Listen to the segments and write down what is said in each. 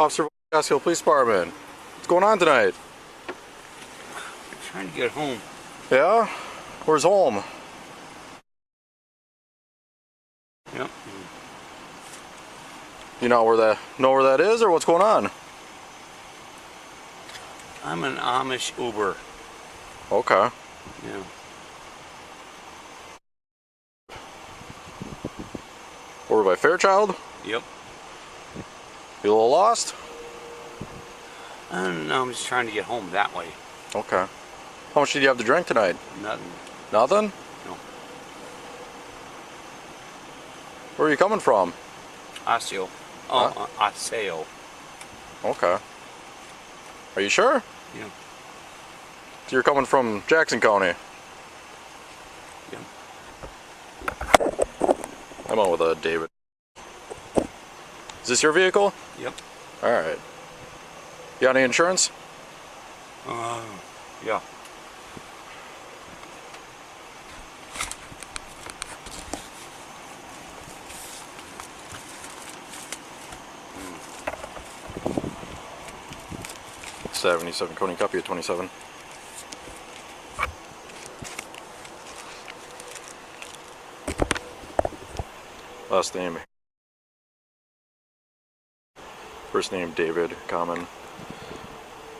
Officer Osseo Police Department. What's going on tonight? I'm trying to get home. Yeah? Where's home? Yep. You know where that is, or what's going on? I'm an Amish Uber. Okay. Yeah. Over by Fairchild? Yep. You a little lost? I don't know, I'm just trying to get home that way. Okay. How much did you have to drink tonight? Nothing. Nothing? No. Where are you coming from? Osseo. Oh, Osseo. Okay. Are you sure? Yeah. So you're coming from Jackson County? Yeah. I'm on with David. Is this your vehicle? Yep. Alright. You got any insurance? Yeah. Mm. 77 Coney, copy of 27. Last name. First name David, common.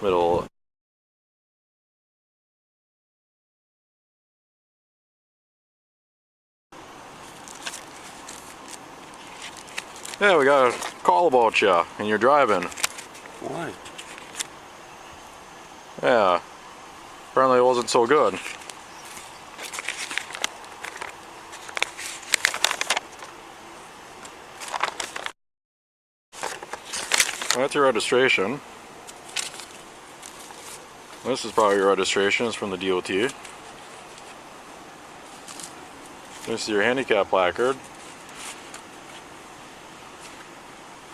Middle. Yeah, we got a call about you and you're driving. Why? Yeah. Apparently it wasn't so good. That's your registration. This is probably your registration. It's from the DOT. This is your handicap placard.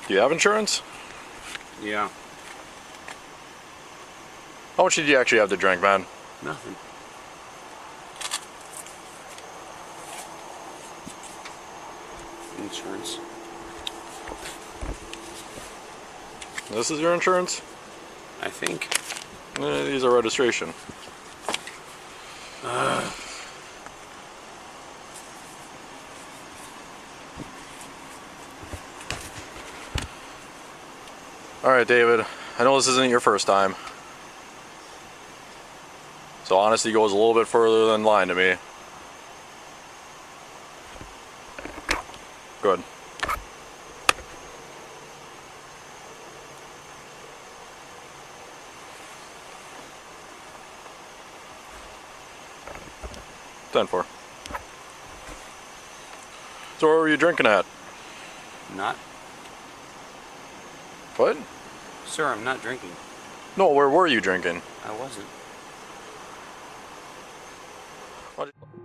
Do you have insurance? Yeah. How much did you actually have to drink, man? Nothing. Insurance. This is your insurance? I think. These are registration. Alright, David. I know this isn't your first time. So honesty goes a little bit further than lying to me. Good. 10-4. So where were you drinking at? Not. What? Sir, I'm not drinking. No, where were you drinking? I wasn't.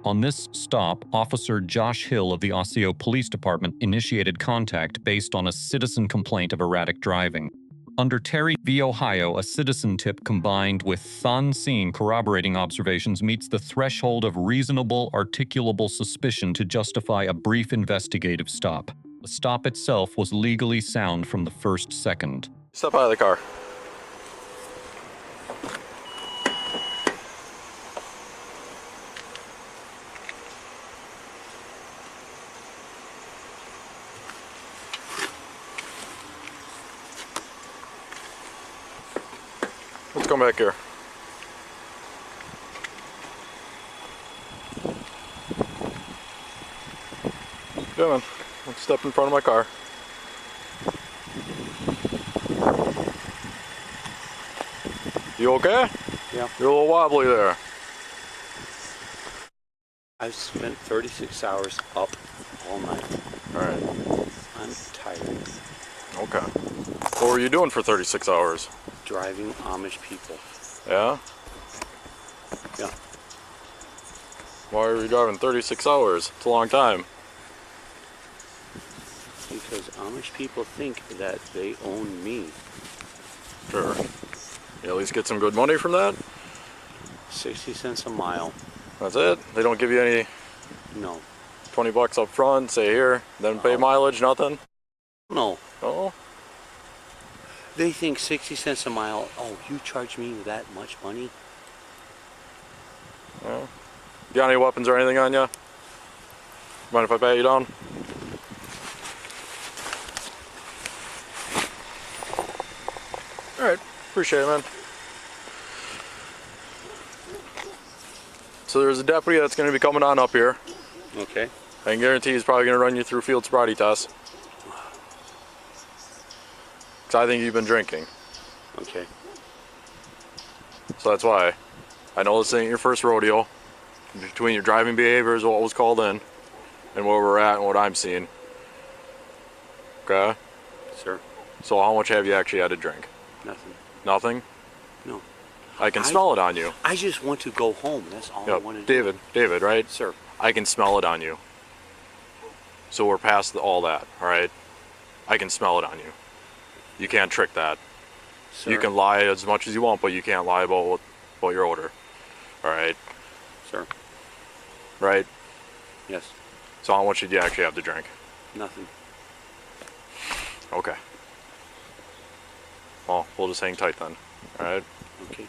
On this stop, Officer Josh Hill of the Osseo Police Department initiated contact based on a citizen complaint of erratic driving. Under Terry v. Ohio, a citizen tip combined with on-scene corroborating observations meets the threshold of reasonable, articulable suspicion to justify a brief investigative stop. The stop itself was legally sound from the first second. Step out of the car. Let's come back here. Come on. Let's step in front of my car. You okay? Yeah. You're a little wobbly there. I've spent 36 hours up all night. Alright. I'm tired. Okay. What were you doing for 36 hours? Driving Amish people. Yeah? Yeah. Why were you driving 36 hours? It's a long time. Because Amish people think that they own me. Sure. You at least get some good money from that? 60 cents a mile. That's it? They don't give you any No. 20 bucks up front, say here, then pay mileage, nothing? No. Oh? They think 60 cents a mile. Oh, you charge me that much money? Yeah. Got any weapons or anything on you? Mind if I pat you down? Alright, appreciate it, man. So there's a deputy that's going to be coming on up here. Okay. I can guarantee he's probably going to run you through field sobriety tests. Because I think you've been drinking. Okay. So that's why. I know this ain't your first rodeo. Between your driving behaviors, what was called in, and where we're at and what I'm seeing. Okay? Sir. So how much have you actually had to drink? Nothing. Nothing? No. I can smell it on you. I just want to go home. That's all I want to do. David, right? Sir. I can smell it on you. So we're past all that, alright? I can smell it on you. You can't trick that. Sir. You can lie as much as you want, but you can't lie about your odor. Alright? Sir. Right? Yes. So how much did you actually have to drink? Nothing. Okay. Well, we'll just hang tight then. Alright? Okay.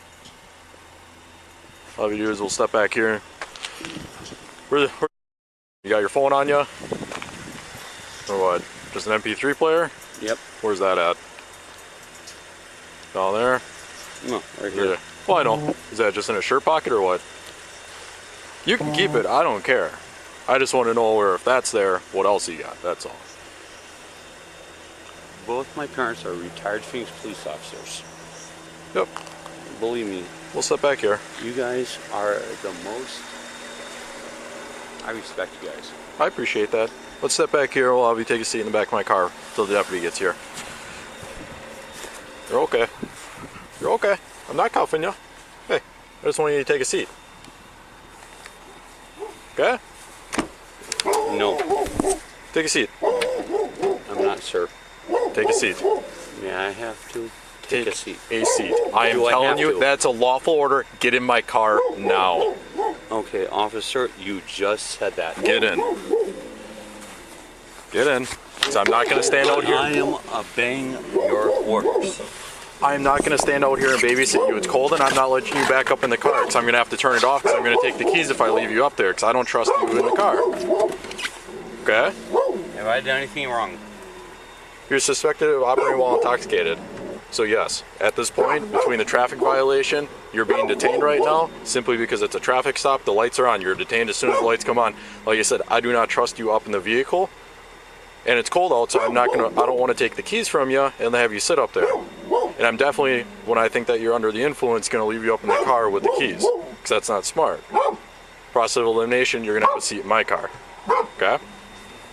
All we do is we'll step back here. You got your phone on you? Or what? Just an MP3 player? Yep. Where's that at? Down there? No, right here. Well, I know. Is that just in a shirt pocket or what? You can keep it. I don't care. I just want to know where, if that's there, what else you got. That's all. Both my parents are retired Phoenix police officers. Yep. Believe me. We'll step back here. You guys are the most... I respect you guys. I appreciate that. Let's step back here. We'll have you take a seat in the back of my car until the deputy gets here. You're okay. You're okay. I'm not cuffing you. Hey, I just want you to take a seat. Okay? No. Take a seat. I'm not, sir. Take a seat. May I have to take a seat? A seat. I am telling you, that's a lawful order. Get in my car now. Okay, officer, you just said that. Get in. Get in. So I'm not going to stand out here. I am obeying your orders. I'm not going to stand out here and babysit you. It's cold and I'm not letting you back up in the car because I'm going to have to turn it off because I'm going to take the keys if I leave you up there because I don't trust you in the car. Okay? Have I done anything wrong? You're suspected of operating while intoxicated. So yes, at this point, between the traffic violation, you're being detained right now simply because it's a traffic stop. The lights are on. You're detained as soon as the lights come on. Like I said, I do not trust you up in the vehicle. And it's cold out, so I don't want to take the keys from you and have you sit up there. And I'm definitely, when I think that you're under the influence, going to leave you up in the car with the keys. Because that's not smart. Process of elimination, you're going to have a seat in my car. Okay?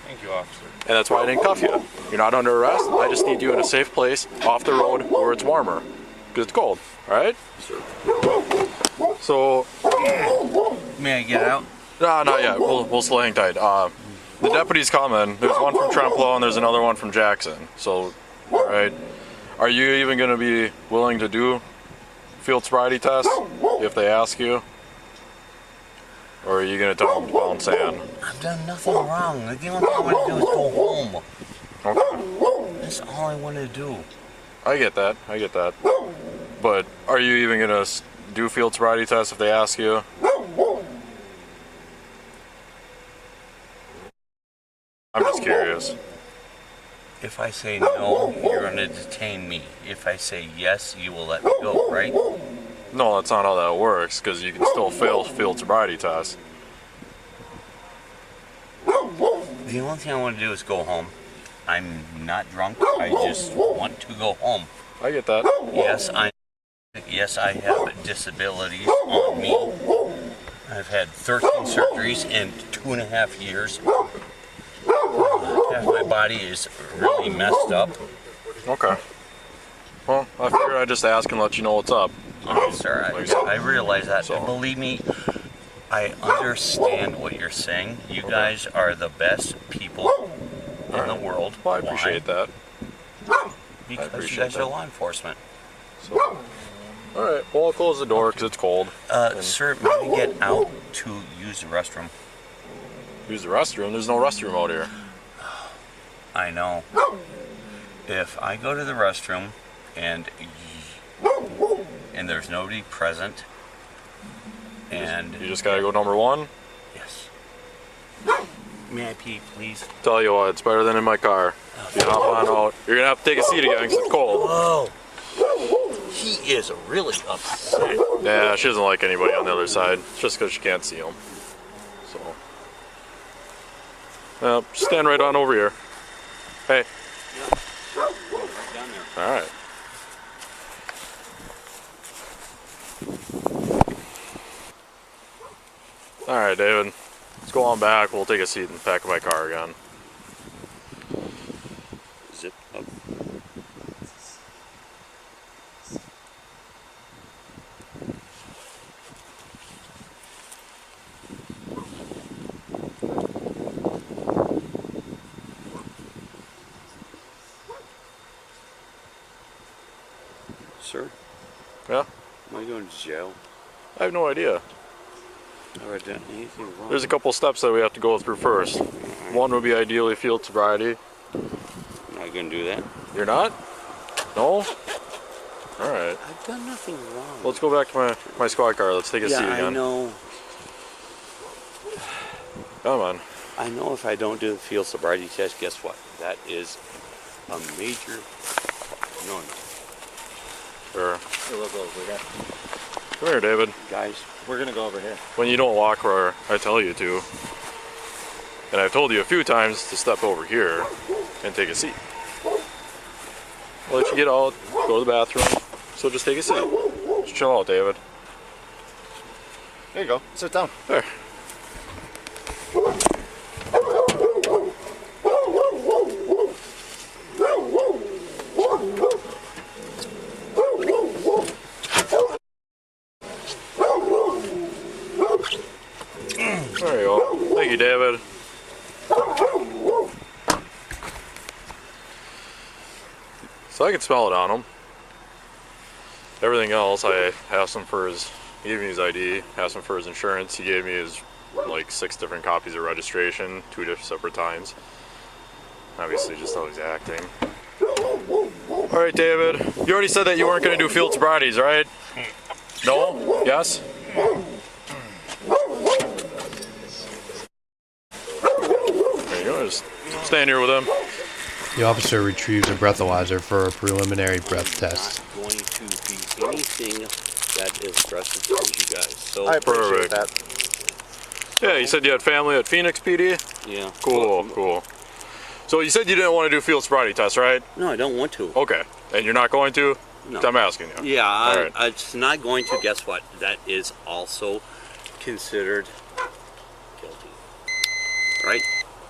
Thank you, officer. And that's why I didn't cuff you. You're not under arrest. I just need you in a safe place, off the road, where it's warmer. Because it's cold. Alright? So... May I get out? No, not yet. We'll still hang tight. The deputy's coming. There's one from Trempealeau and there's another one from Jackson. So, alright. Are you even going to be willing to do field sobriety tests if they ask you? Or are you going to tell them to pound sand? I've done nothing wrong. The only thing I want to do is go home. Okay. That's all I want to do. I get that. I get that. But are you even going to do field sobriety tests if they ask you? I'm just curious. If I say no, you're going to detain me. If I say yes, you will let me go, right? No, that's not how that works, because you can still fail field sobriety tests. The only thing I want to do is go home. I'm not drunk. I just want to go home. I get that. Yes, I have disabilities on me. I've had 13 surgeries in 2.5 years. Half my body is really messed up. Okay. Well, I figured I'd just ask and let you know what's up. Sir, I realize that. So. Believe me, I understand what you're saying. You guys are the best people in the world. Well, I appreciate that. Because you guys are law enforcement. So, alright, well, I'll close the door because it's cold. Sir, may I get out to use the restroom? Use the restroom? There's no restroom out here. I know. If I go to the restroom and there's nobody present. And You just gotta go number 1. yes. May I pee, please? Tell you what, it's better than in my car. If you hop on out, you're gonna have to take a seat again because it's cold. Oh, he is really upset. Yeah, she doesn't like anybody on the other side. It's just because she can't see them. So, stand right on over here. Hey. Right down there. All right. All right, David. Let's go on back. We'll take a seat in the back of my car again. Zip up. Sir, Yeah? am I going to jail? I have no idea. Have I done anything wrong? There's a couple steps that we have to go through first. One would be ideally field sobriety. I'm not going to do that. You're not? No? All right. I've done nothing wrong. Let's go back to my squad car. Let's take a seat again. I know. Come on. I know if I don't do the field sobriety test, guess what? That is a major no. Sure. Hey, we'll go over there. Come here, David. Guys, We're gonna go over here. When you don't walk where I tell you to, and I've told you a few times to step over here and take a seat. I'll let you get out, go to the bathroom, so just take a seat. Just chill out, David. There you go. Sit down. There. There you go. Thank you, David. So I can smell it on him. Everything else, I asked him for his, he gave me his ID, asked him for his insurance. He gave me his, like, 6 different copies of registration, 2 different separate times. Obviously, just how he's acting. All right, David. You already said that you weren't going to do field sobrieties, right? No? Yes? There you go. Just stand here with him. The officer retrieves a breathalyzer for a preliminary breath test. not going to be anything that is aggressive towards you guys. So I appreciate Perfect. Yeah, you said you had family at Phoenix PD? yeah. Cool, cool. So you said you didn't want to do field sobriety tests, right? No, I don't want to. Okay. And you're not going to? No. I'm asking you. Yeah, All right. it's not going to. Guess what? That is also considered guilty. Right?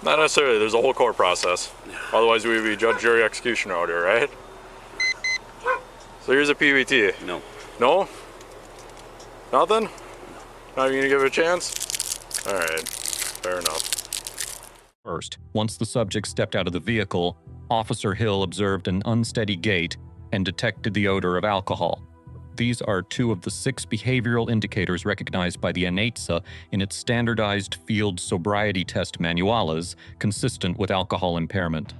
Not necessarily. There's a whole court process. Otherwise, we would be judge, jury, executioner out here, right? So here's a PBT. No. No? Nothing? Not even gonna give it a chance? All right. Fair enough. First, once the subject stepped out of the vehicle, Officer Hill observed an unsteady gait and detected the odor of alcohol. These are 2 of the 6 behavioral indicators recognized by the NHTSA in its standardized field sobriety test manualas consistent with alcohol impairment.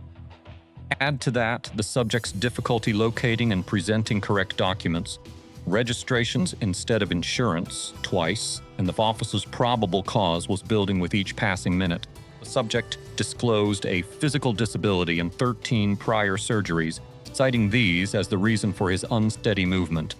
Add to that the subject's difficulty locating and presenting correct documents, registrations instead of insurance twice, and the officer's probable cause was building with each passing minute. The subject disclosed a physical disability and 13 prior surgeries, citing these as the reason for his unsteady movement.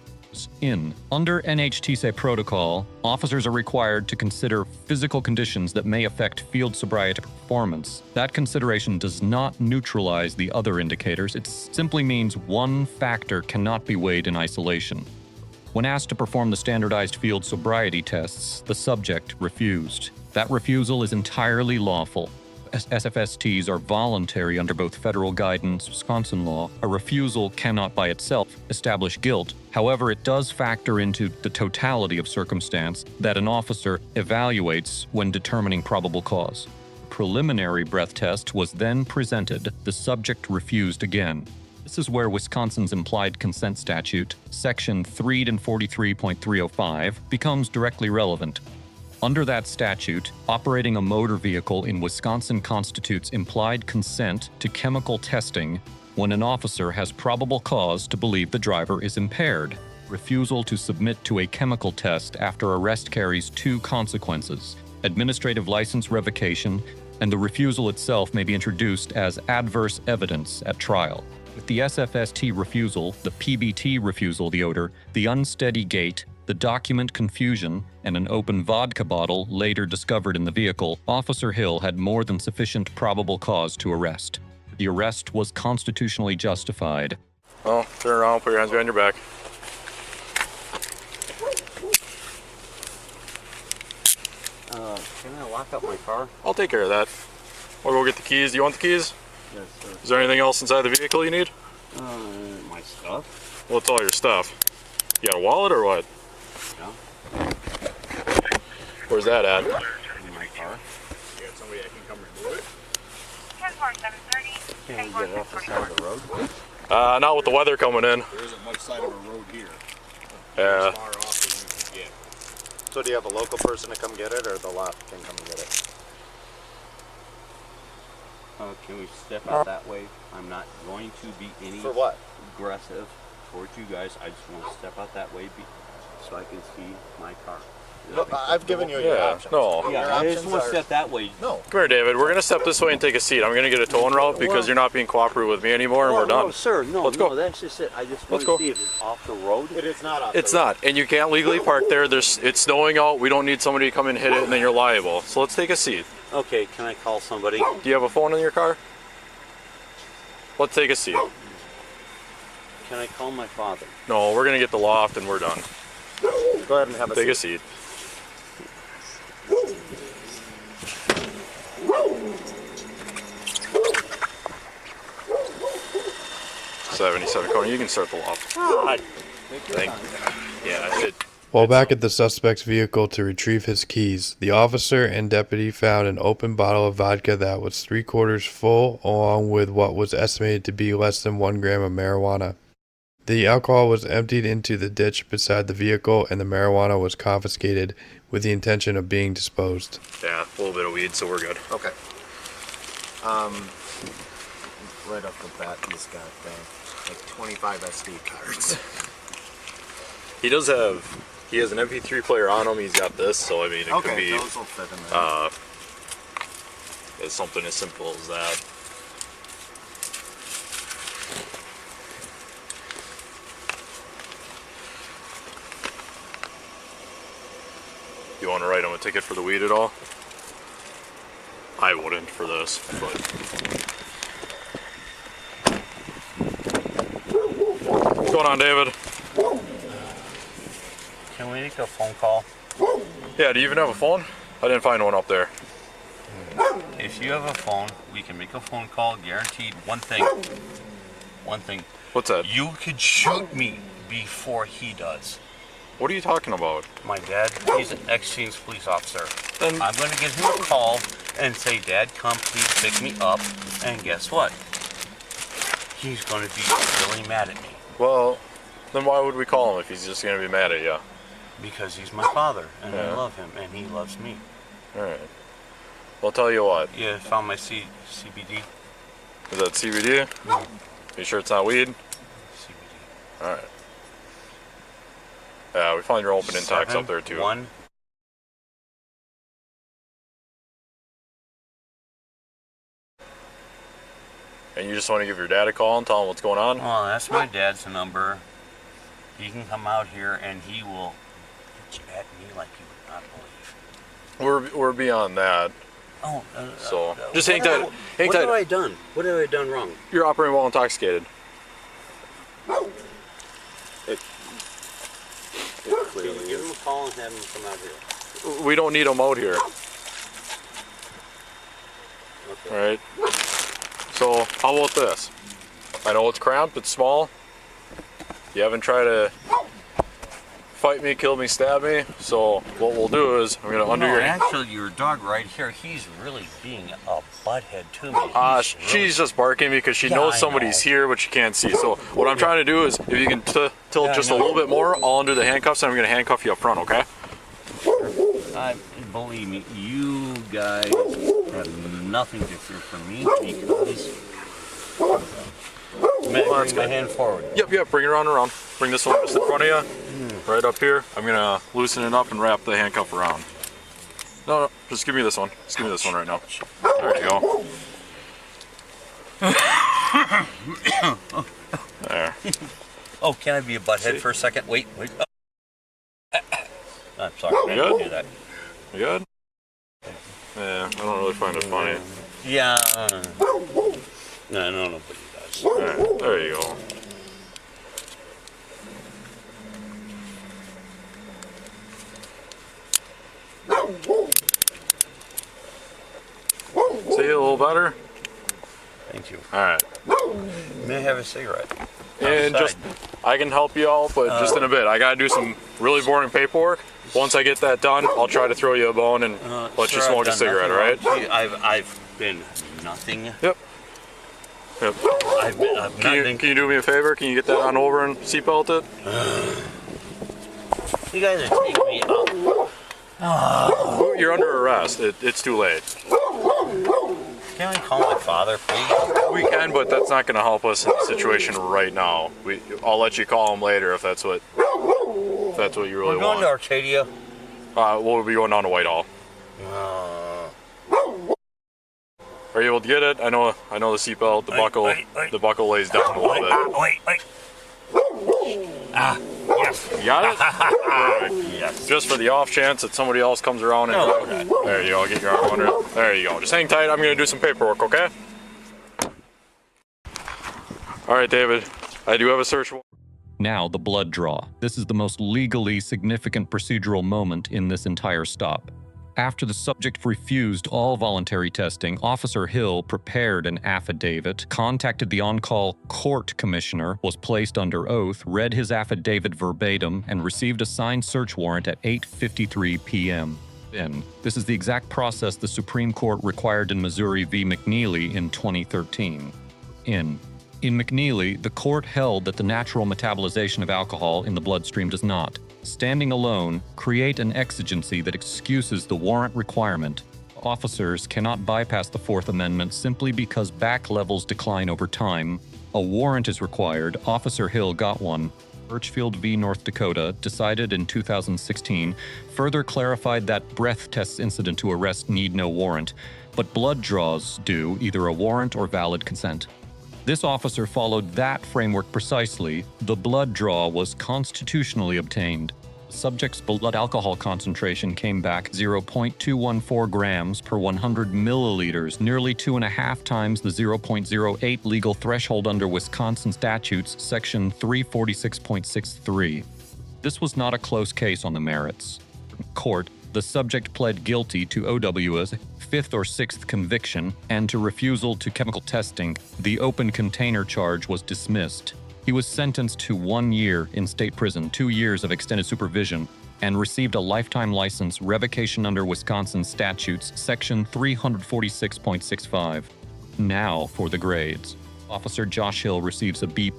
Under NHTSA protocol, officers are required to consider physical conditions that may affect field sobriety performance. That consideration does not neutralize the other indicators. It simply means one factor cannot be weighed in isolation. When asked to perform the standardized field sobriety tests, the subject refused. That refusal is entirely lawful. SFSTs are voluntary under both federal guidance, Wisconsin law. A refusal cannot by itself establish guilt. However, it does factor into the totality of circumstance that an officer evaluates when determining probable cause. Preliminary breath test was then presented. The subject refused again. This is where Wisconsin's implied consent statute, section 3-43.305, becomes directly relevant. Under that statute, operating a motor vehicle in Wisconsin constitutes implied consent to chemical testing when an officer has probable cause to believe the driver is impaired. Refusal to submit to a chemical test after arrest carries two consequences: administrative license revocation, and the refusal itself may be introduced as adverse evidence at trial. With the SFST refusal, the PBT refusal, the odor, the unsteady gait, the document confusion, and an open vodka bottle later discovered in the vehicle, Officer Hill had more than sufficient probable cause to arrest. The arrest was constitutionally justified. Oh, turn around, put your hands behind your back. Can I lock up my car? I'll take care of that. I'll go get the keys. Do you want the keys? Yes, sir. Is there anything else inside the vehicle you need? My stuff? Well, it's all your stuff. You got a wallet or what? Yeah. Where's that at? In my car. You got somebody that can come remove it? 10-4-730. Can we get it off the side of the road? Not with the weather coming in. There isn't much side of a road here. Yeah. As far off as you can get. So do you have a local person to come get it, or the lot can come and get it? Can we step out that way? I'm not going to be any For what? aggressive towards you guys. I just want to step out that way so I can see my car. No, I've given you your Yeah, options. no. Yeah, Your I just options want to are- step that way. No. Come here, David. We're gonna step this way and take a seat. I'm gonna get a towing route because you're not being cooperative with me anymore, and we're done. No, sir. No, Let's go. no, that's just it. I just Let's want go. to see if it's off the road. It is not off It's the road. not, and you can't legally park there. It's snowing out. We don't need somebody to come and hit it, and then you're liable. So let's take a seat. Okay, can I call somebody? Do you have a phone in your car? Let's take a seat. Can I call my father? No, we're gonna get the loft, and we're done. Go ahead and have a Take seat. a seat. Dakota, you can start the loft. God. Thank you. Yeah, While back at the suspect's vehicle to retrieve his keys, the officer and deputy found an open bottle of vodka that was 3/4 full, along with what was estimated to be less than 1 gram of marijuana. The alcohol was emptied into the ditch beside the vehicle, and the marijuana was confiscated with the intention of being disposed. yeah, a little bit of weed, so we're good. Okay. Right off the bat, he's got like 25 SD cards. He has an MP3 player on him. He's got this, so I mean, it could be those will fit in there. it's something as simple as that. You want to write him a ticket for the weed at all? I wouldn't for this, but. What's going on, David? Can we make a phone call? Yeah, do you even have a phone? I didn't find one up there. If you have a phone, we can make a phone call. Guaranteed. One thing. What's that? You could shoot me before he does. What are you talking about? My dad, he's an ex-Phoenix police officer. Then- I'm going to give him a call and say, Dad, come please pick me up. And guess what? He's going to be really mad at me Well, then why would we call him if he's just going to be mad at you? because he's my father and I Yeah. love him and he loves me. Alright. Well, tell you what. Yeah, found my CBD. Is that CBD? You sure it's not weed? CBD. Alright. Yeah, we found your open intox up there too. 7-1. And you just want to give your dad a call and tell him what's going on? Well, that's my dad's number. He can come out here and he will get at me like you would not believe. We're beyond that. Oh, So, just hang tight. Hang What have tight. I done? What have I done wrong? You're operating while intoxicated. Can you give him a call and have him come out here? We don't need him out here. Okay. Alright? So, how about this? I know it's cramped, it's small. You haven't tried to fight me, kill me, stab me. So, what we'll do is, I'm going to undo No, your... actually, your dog right here, he's really being a butthead to me. He's really- She's just barking because she Yeah, knows I somebody's know. here, but she can't see. So what I'm trying to do is, if you can tilt Yeah, I just a know. little bit more, I'll undo the handcuffs, and I'm going to handcuff you up front, okay? Believe me, you guys have nothing to fear from me because May I Well, that's bring my good. hand forward? Yep, bring it around. Bring this one just in front of you, right up here. I'm gonna loosen it up and wrap the handcuff around. No, just give me this one. Just give me this one right now. There you go. There. Oh, can I be a butthead for a second? Wait. I'm sorry, I You didn't good? do that. You good? Yeah, I don't really find it funny. Yeah. No, nobody does. Alright, there you go. See, a little better? Thank you. Alright. May I have a cigarette? And just, I can help you out, but just in a bit. I gotta do some really boring paperwork. Once I get that done, I'll try to throw you a bone and let you Sir, smoke I've a done cigarette, nothing alright? wrong. I've been nothing. Yep. I've not been. Can you do me a favor? Can you get that on over and seatbelt it? You guys are taking me out. You're under arrest. It's too late. Can we call my father, please? We can, but that's not going to help us in the situation right now. I'll let you call him later if that's what you really We're going to want. Arcadia. We'll be going down to Whitehall. Are you able to get it? I know the seatbelt, the buckle lays down a little bit. Wait. Yes. You got it? Perfect. Yes. Just for the off chance that somebody else comes around and No. grab it. There you go. Get your arm under it. There you go. Just hang tight. I'm going to do some paperwork, okay? All right, David. I do have a search warrant. Now, the blood draw. This is the most legally significant procedural moment in this entire stop. After the subject refused all voluntary testing, Officer Hill prepared an affidavit, contacted the on-call court commissioner, was placed under oath, read his affidavit verbatim, and received a signed search warrant at 8:53 p.m. Then, this is the exact process the Supreme Court required in Missouri v. McNeely in 2013. In McNeely, the court held that the natural metabolization of alcohol in the bloodstream does not, standing alone, create an exigency that excuses the warrant requirement. Officers cannot bypass the Fourth Amendment simply because back levels decline over time. A warrant is required. Officer Hill got one. Birchfield v. North Dakota, decided in 2016, further clarified that breath tests incident to arrest need no warrant, but blood draws do, either a warrant or valid consent. This officer followed that framework precisely. The blood draw was constitutionally obtained. The subject's blood alcohol concentration came back 0.214 grams per 100 milliliters, nearly 2.5 times the 0.08 legal threshold under Wisconsin statutes, section 346.63. This was not a close case on the merits. Court, the subject pled guilty to OWI's fifth or sixth conviction and to refusal to chemical testing. The open container charge was dismissed. He was sentenced to 1 year in state prison, 2 years of extended supervision, and received a lifetime license revocation under Wisconsin statutes, section 346.65. Now for the grades. Officer Josh Hill receives a B+.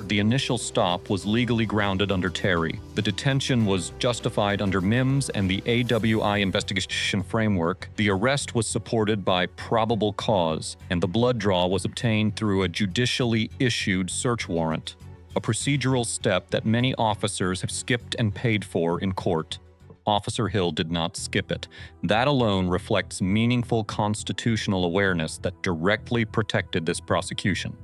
The initial stop was legally grounded under Terry. The detention was justified under Mimms and the OWI investigation framework. The arrest was supported by probable cause, and the blood draw was obtained through a judicially issued search warrant, a procedural step that many officers have skipped and paid for in court. Officer Hill did not skip it. That alone reflects meaningful constitutional awareness that directly protected this prosecution.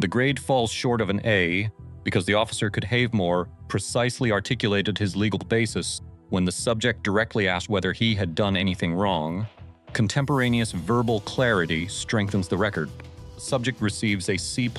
The grade falls short of an A because the officer could have more precisely articulated his legal basis when the subject directly asked whether he had done anything wrong. Contemporaneous verbal clarity strengthens the record. The subject receives a C+.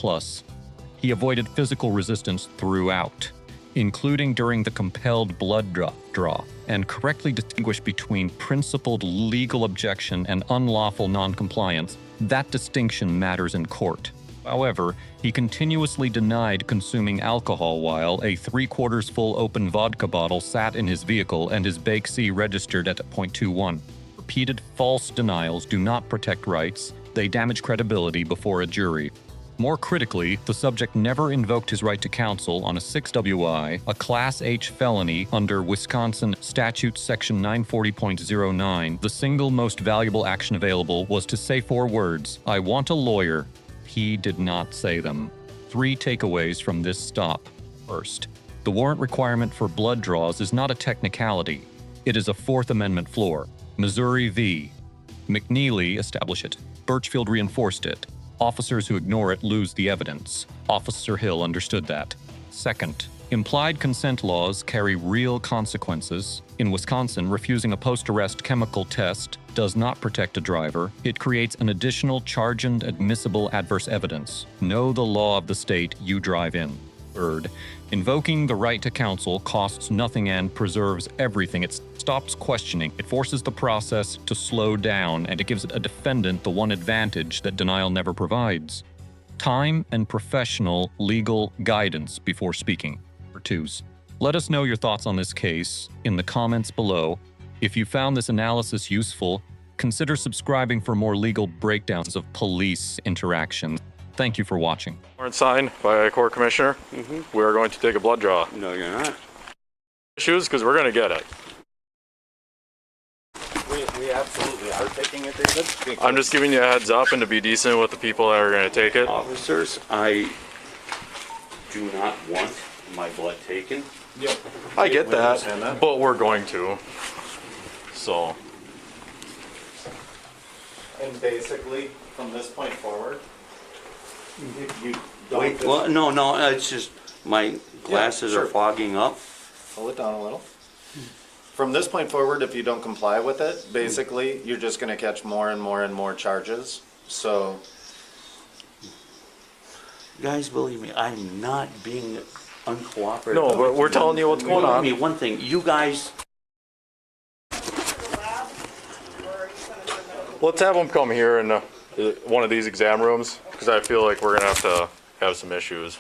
He avoided physical resistance throughout, including during the compelled blood draw, and correctly distinguished between principled legal objection and unlawful noncompliance. That distinction matters in court. However, he continuously denied consuming alcohol while a 3/4 full open vodka bottle sat in his vehicle and his Bake C registered at .21. Repeated false denials do not protect rights. They damage credibility before a jury. More critically, the subject never invoked his right to counsel on a 6 WI, a Class H felony under Wisconsin Statute Section 940.09. The single most valuable action available was to say 4 words, "I want a lawyer." he did not say them. 3 takeaways from this stop. First, the warrant requirement for blood draws is not a technicality. It is a Fourth Amendment floor. Missouri v. McNeely established it. Birchfield reinforced it. Officers who ignore it lose the evidence. Officer Hill understood that. Second, implied consent laws carry real consequences. In Wisconsin, refusing a post-arrest chemical test does not protect a driver. It creates an additional charged admissible adverse evidence. Know the law of the state you drive in. Third, invoking the right to counsel costs nothing and preserves everything. It stops questioning. It forces the process to slow down, and it gives a defendant the one advantage that denial never provides: time and professional legal guidance before speaking. For twos, let us know your thoughts on this case in the comments below. If you found this analysis useful, consider subscribing for more legal breakdowns of police interactions. Thank you for watching. Warrant signed by a court commissioner. We are going to take a blood draw. No, you're not. Issues, because we're going to get it. We absolutely are taking it, David. I'm just giving you a heads up and to be decent with the people that are going to take it. Officers, I do not want my blood taken. Yep. I get We that, understand that. but we're going to. So, And basically, from this point forward, you don't Wait, well, no, it's just my glasses sure. are fogging up. pull it down a little. From this point forward, if you don't comply with it, basically, you're just gonna catch more and more and more charges. So, Guys, believe me, I'm not being uncooperative. no, but we're telling you what's going Believe me, on. one thing, you guys, Let's have them come here in one of these exam rooms, because I feel like we're going to have some issues.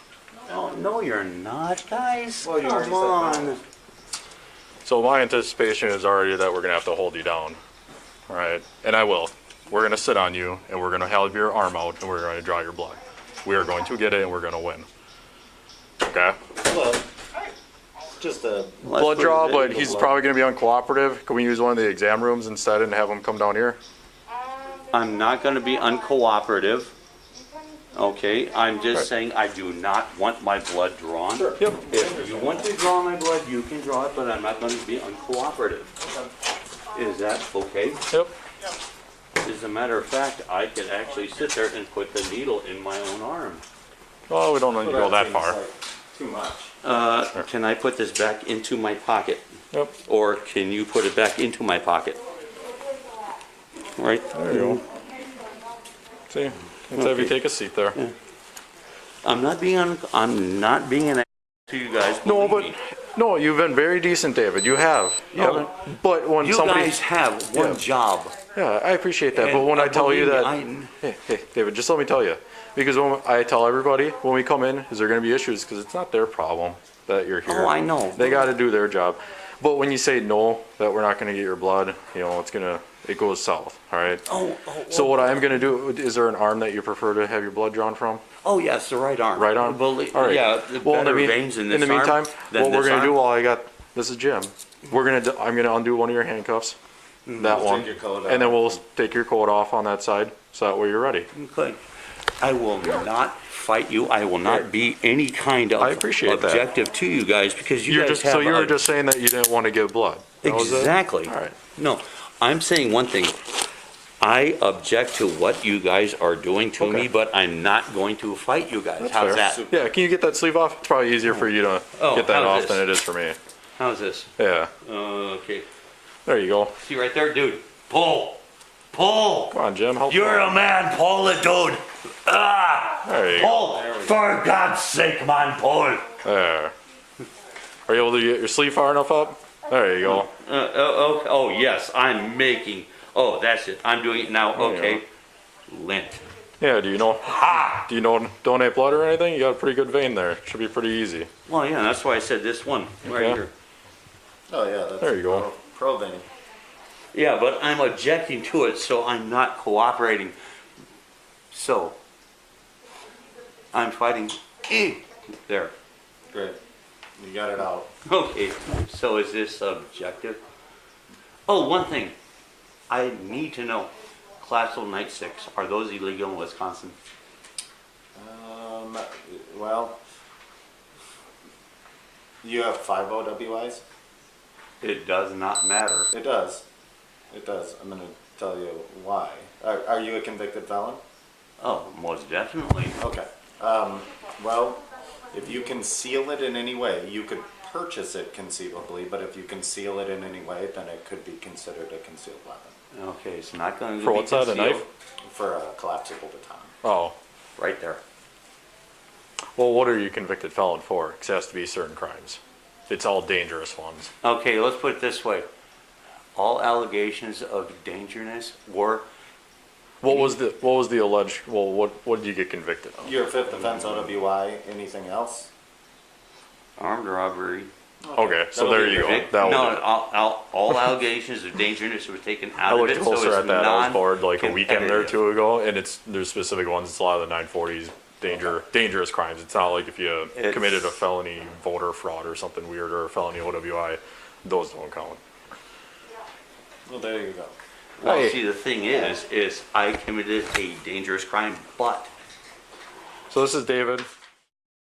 oh, no, you're not, guys. Well, you already Come said no. on. So my anticipation is already that we're going to have to hold you down. All right? And I will. We're going to sit on you, and we're going to have your arm out, and we're going to draw your blood. We are going to get it, and we're going to win. Okay? well, just a, Let's Blood put draw, it in but the he's blood. probably going to be uncooperative. Can we use one of the exam rooms instead and have him come down here? I'm not gonna be uncooperative. Okay, I'm just saying I do not want my blood drawn. Yep. If you want to draw my blood, you can draw it, but I'm not gonna be uncooperative. Is that okay? Yep. As a matter of fact, I could actually sit there and put the needle in my own arm. Well, we don't need to go that far. too much. Can I put this back into my pocket? Yep. Or can you put it back into my pocket? Right? There you go. See? Let's have you take a seat there. I'm not being an to you guys. No, believe but me. no, you've been very decent, David. You have. You No. haven't. But when You somebody, guys have one Yeah. job. yeah, I appreciate that. But And, when I tell you believe that, me, hey, David, just let me tell you, because when I tell everybody when we come in, is there going to be issues? Because it's not their problem that you're here. Oh, I know. They got to do their job. But when you say no, that we're not going to get your blood, you know, it goes south. All right. So what I am going to do, is there an arm that you prefer to have your blood drawn from? Oh, yes, the right arm. Right arm? All All right. Yeah, the Well, better veins in this in the meantime, arm than what we're this gonna do arm. while I got, this is Jim. I'm gonna undo one of your handcuffs, that one, take your coat and then off. we'll take your coat off on that side, so that way you're ready. Okay. I will not fight you. I will not be any kind of I appreciate that. objective to you guys because you guys have So you were a- just saying that you didn't want to give blood. That was it? Exactly. All right. No, I'm saying one thing. I object to what you guys are doing to Okay. me, but I'm not going to fight you guys. That's How's fair. that? Yeah, can you get that sleeve off? It's probably easier for you to Oh, get that how's off than this? it is for me. How's this? Yeah, Okay. there you go. See right there, dude. Pull. Pull. Come on, Jim, help You're me a man. Pull it, dude. Ah. There you go. Pull. For God's sake, man, pull. There. Are you able to get your sleeve far enough up? There you go. Oh, yes, I'm making. Oh, that's it. I'm doing it now. There you Okay. Lint. Yeah, do you know donate blood or anything? You got a pretty good vein there. Should be pretty easy. Well, yeah, that's why I said this one right Okay. here. Oh, yeah, that's. There you go. Pro vein. Yeah, but I'm objecting to it, so I'm not cooperating. So, I'm fighting. There. Great. You got it out. Okay, so is this subjective? Oh, one thing. I need to know. Class O Night 6, are those illegal in Wisconsin? Well, you have 5 OWIs? It does not matter. It does. It does. I'm gonna tell you why. Are you a convicted felon? Oh, most definitely. Okay. Well, if you conceal it in any way, you could purchase it conceivably, but if you conceal it in any way, then it could be considered a concealed weapon. Okay, it's not going to For be what's that, a concealed. knife? For a collapsible baton. Oh, Right there. well, what are you convicted felon for? Because it has to be certain crimes. It's all dangerous ones. Okay, let's put it this way. All allegations of dangerousness were What was the alleged? Well, what did you get convicted of? Your 5th offense OWI, anything else? armed robbery. Okay, so That'll there be you go. perfect. That No, would. all allegations of dangerousness were taken I out of looked it, so closer it's at that. I was bored like a weekend or non-competitive. two ago, and there's specific ones. It's a lot of the 940s, dangerous crimes. It's not like if you It's- committed a felony voter fraud or something weird or a felony OWI, those don't count. Well, there you go. Well, Hey. see, the thing is I committed a dangerous crime, but So this is David.